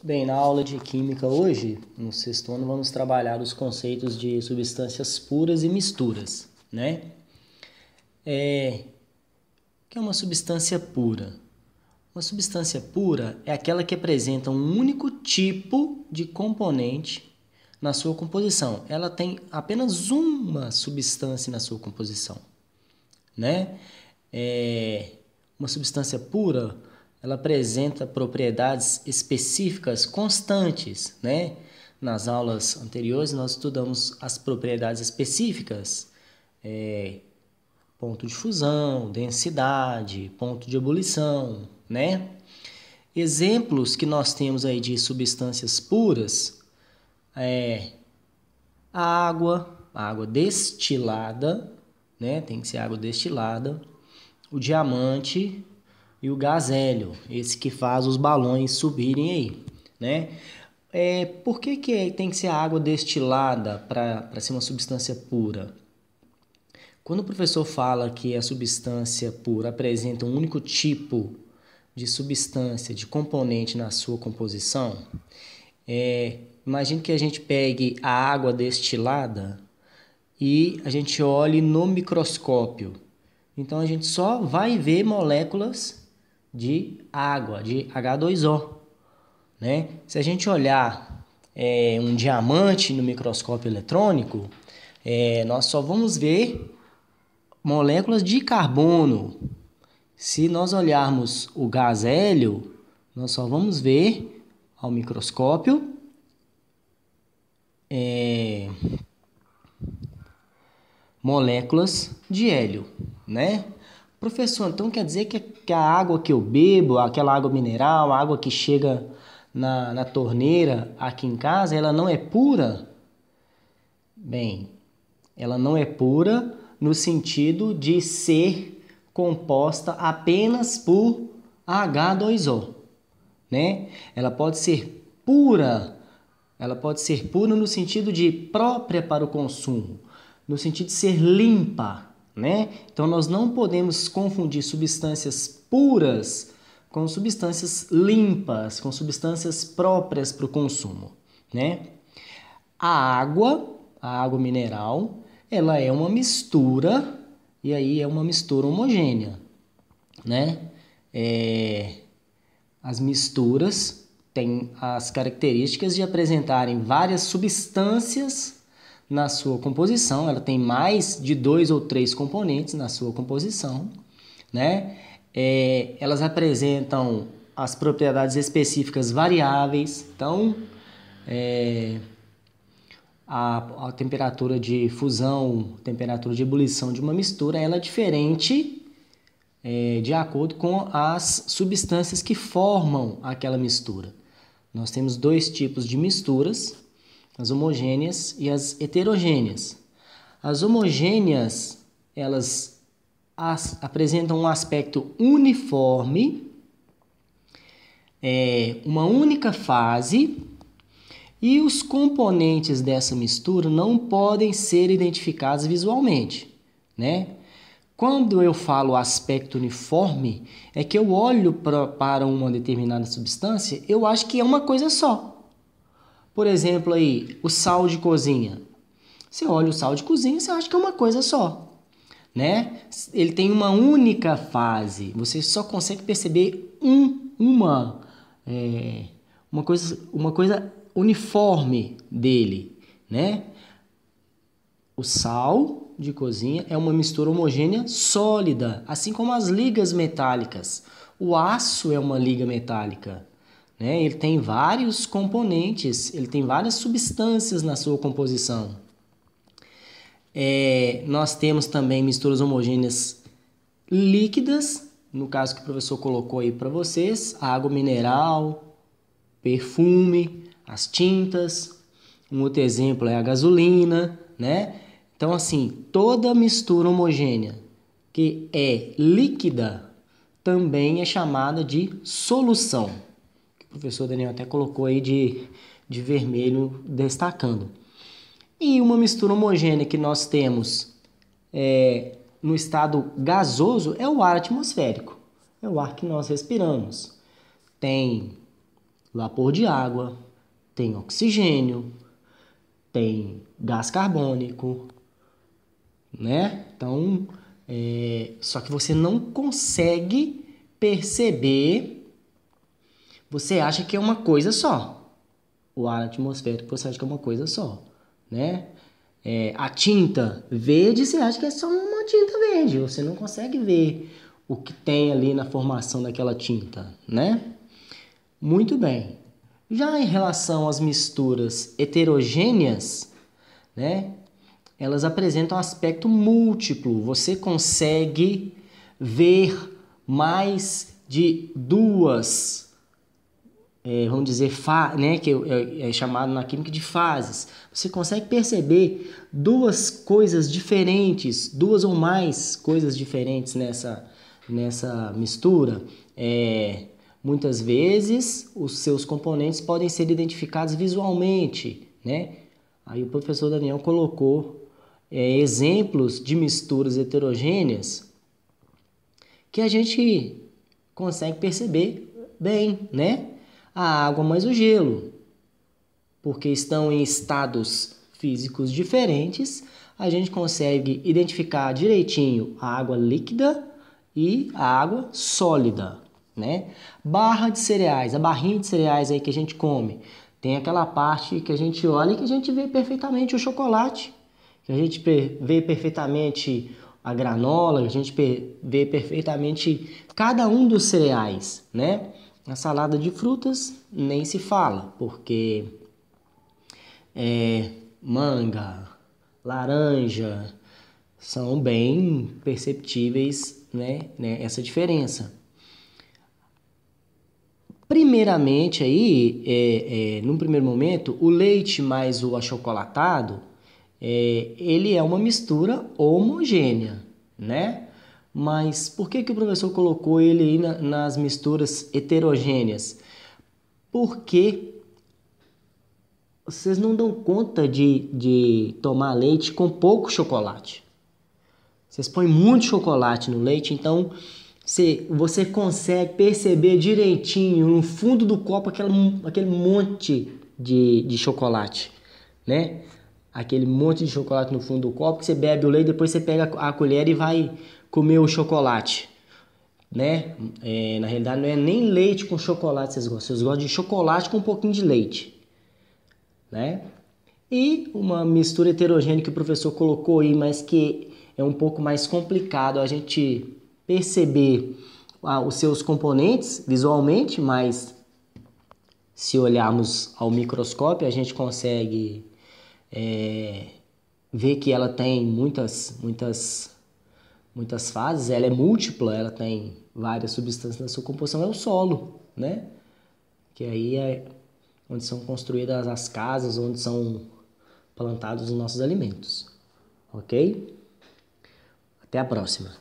Bem, na aula de Química hoje, no sexto ano, vamos trabalhar os conceitos de substâncias puras e misturas, né? O que é uma substância pura? Uma substância pura é aquela que apresenta um único tipo de componente na sua composição. Ela tem apenas uma substância na sua composição, né? Uma substância pura, ela apresenta propriedades específicas constantes, né? Nas aulas anteriores nós estudamos as propriedades específicas, ponto de fusão, densidade, ponto de ebulição, né? Exemplos que nós temos aí de substâncias puras é a água destilada, né? Tem que ser água destilada, o diamante e o gás hélio, esse que faz os balões subirem aí, né? Por que tem que ser água destilada para ser uma substância pura? Quando o professor fala que a substância pura apresenta um único tipo de substância, de componente na sua composição, imagine que a gente pegue a água destilada e a gente olhe no microscópio. Então a gente só vai ver moléculas de água, de H2O, né? Se a gente olhar um diamante no microscópio eletrônico, nós só vamos ver moléculas de carbono. Se nós olharmos o gás hélio, nós só vamos ver ao microscópio moléculas de hélio, né? Professor, então quer dizer que a água que eu bebo, aquela água mineral, a água que chega na torneira aqui em casa, ela não é pura? Bem, ela não é pura no sentido de ser composta apenas por H2O, né? Ela pode ser pura no sentido de própria para o consumo, no sentido de ser limpa, né? Então nós não podemos confundir substâncias puras com substâncias limpas, com substâncias próprias para o consumo, né? A água mineral, ela é uma mistura, e aí é uma mistura homogênea, né? As misturas têm as características de apresentarem várias substâncias na sua composição, ela tem mais de 2 ou 3 componentes na sua composição, né? Elas apresentam as propriedades específicas variáveis, então a temperatura de fusão, temperatura de ebulição de uma mistura, ela é diferente de acordo com as substâncias que formam aquela mistura. Nós temos dois tipos de misturas, as homogêneas e as heterogêneas. As homogêneas, elas apresentam um aspecto uniforme, uma única fase, e os componentes dessa mistura não podem ser identificados visualmente, né? Quando eu falo aspecto uniforme, é que eu olho para uma determinada substância, eu acho que é uma coisa só. Por exemplo, aí, o sal de cozinha. Você olha o sal de cozinha, você acha que é uma coisa só, né? Ele tem uma única fase. Você só consegue perceber uma coisa uniforme dele, né? O sal de cozinha é uma mistura homogênea sólida, assim como as ligas metálicas. O aço é uma liga metálica, né? Ele tem vários componentes, ele tem várias substâncias na sua composição. Nós temos também misturas homogêneas líquidas, no caso que o professor colocou aí para vocês, a água mineral, perfume, as tintas. Um outro exemplo é a gasolina, né? Então, assim, toda mistura homogênea que é líquida também é chamada de solução. O professor Daniel até colocou aí de vermelho destacando. E uma mistura homogênea que nós temos no estado gasoso é o ar atmosférico. É o ar que nós respiramos. Tem vapor de água, tem oxigênio, tem gás carbônico, né? Então, só que você não consegue perceber, você acha que é uma coisa só. O ar atmosférico você acha que é uma coisa só, né? A tinta verde você acha que é só uma tinta verde, você não consegue ver o que tem ali na formação daquela tinta, né? Muito bem. Já em relação às misturas heterogêneas, né? Elas apresentam aspecto múltiplo. Você consegue ver mais de duas, vamos dizer, né, que é chamado na química de fases. Você consegue perceber duas coisas diferentes, duas ou mais coisas diferentes nessa mistura. Muitas vezes os seus componentes podem ser identificados visualmente, né? Aí o professor Daniel colocou exemplos de misturas heterogêneas que a gente consegue perceber bem, né? A água mais o gelo, porque estão em estados físicos diferentes, a gente consegue identificar direitinho a água líquida e a água sólida, né? Barra de cereais, a barrinha de cereais aí que a gente come, tem aquela parte que a gente olha e que a gente vê perfeitamente o chocolate, que a gente vê perfeitamente a granola, a gente vê perfeitamente cada um dos cereais, né? A salada de frutas nem se fala, porque manga, laranja, são bem perceptíveis, né, essa diferença. Primeiramente aí, num primeiro momento, o leite mais o achocolatado, ele é uma mistura homogênea, né? Mas por que o professor colocou ele aí nas misturas heterogêneas? Porque vocês não dão conta de tomar leite com pouco chocolate. Vocês põem muito chocolate no leite, então você consegue perceber direitinho no fundo do copo aquele monte de chocolate, né? Aquele monte de chocolate no fundo do copo que você bebe o leite, depois você pega a colher e vai comer o chocolate, né? Na realidade não é nem leite com chocolate vocês gostam de chocolate com um pouquinho de leite, né? E uma mistura heterogênea que o professor colocou aí, mas que é um pouco mais complicado a gente perceber os seus componentes visualmente, mas se olharmos ao microscópio a gente consegue ver que ela tem muitas fases, ela é múltipla, ela tem várias substâncias na sua composição, é o solo, né? Que aí é onde são construídas as casas, onde são plantados os nossos alimentos. Ok? Até a próxima.